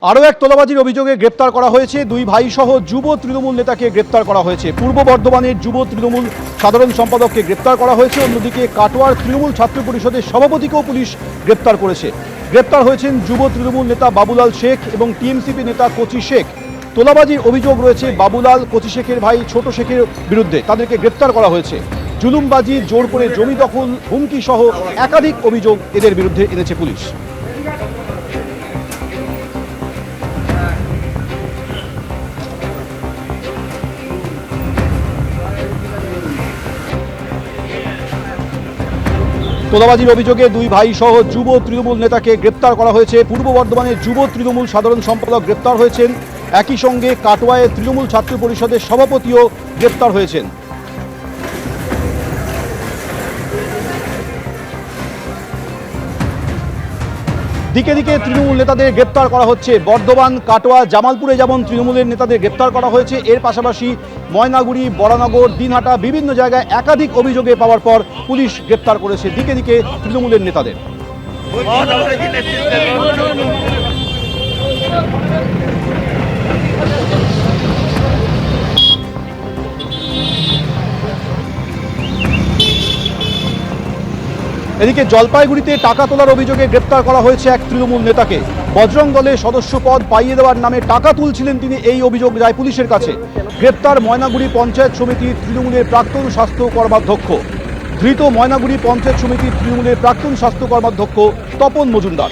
আরও এক তোলাবাজির অভিযোগে গ্রেপ্তার করা হয়েছে দুই ভাই সহ যুব তৃণমূল নেতাকে গ্রেপ্তার করা হয়েছে। পূর্ব বর্ধমানের যুব তৃণমূল সাধারণ সম্পাদককে গ্রেপ্তার করা হয়েছে। অন্যদিকে কাটোয়ার তৃণমূল ছাত্র পরিষদের সভাপতিকেও পুলিশ গ্রেপ্তার করেছে। গ্রেপ্তার হয়েছেন যুব তৃণমূল নেতা বাবুলাল শেখ এবং টিএমসিপি নেতা কচি শেখ। তোলাবাজির অভিযোগ রয়েছে বাবুলাল, কচি শেখের ভাই ছোট শেখের বিরুদ্ধে। তাদেরকে গ্রেপ্তার করা হয়েছে। জুলুমবাজি, জোর করে জমি দখল, হুমকি সহ একাধিক অভিযোগ এদের বিরুদ্ধে এনেছে পুলিশ। তোলাবাজির অভিযোগে দুই ভাই সহ যুব তৃণমূল নেতাকে গ্রেপ্তার করা হয়েছে। পূর্ব বর্ধমানের যুব তৃণমূল সাধারণ সম্পাদক গ্রেপ্তার হয়েছেন। একই সঙ্গে কাটোয়ায় তৃণমূল ছাত্র পরিষদের সভাপতিও গ্রেপ্তার হয়েছেন। দিকে দিকে তৃণমূল নেতাদের গ্রেপ্তার করা হচ্ছে। বর্ধমান, কাটোয়া, জামালপুরে যেমন তৃণমূলের নেতাদের গ্রেপ্তার করা হয়েছে, এর পাশাপাশি ময়নাগুড়ি, বরানগর, দিনহাটা বিভিন্ন জায়গায় একাধিক অভিযোগে পাওয়ার পর পুলিশ গ্রেপ্তার করেছে দিকে দিকে তৃণমূলের নেতাদের। এদিকে জলপাইগুড়িতে টাকা তোলার অভিযোগে গ্রেপ্তার করা হয়েছে এক তৃণমূল নেতাকে। বজরং দলের সদস্য পদ পাইয়ে দেওয়ার নামে টাকা তুলছিলেন তিনি, এই অভিযোগ যায় পুলিশের কাছে। গ্রেপ্তার ময়নাগুড়ি পঞ্চায়েত সমিতির তৃণমূলের প্রাক্তন স্বাস্থ্য কর্মাধ্যক্ষ। ধৃত ময়নাগুড়ি পঞ্চায়েত সমিতির তৃণমূলের প্রাক্তন স্বাস্থ্য কর্মাধ্যক্ষ তপন মজুমদার।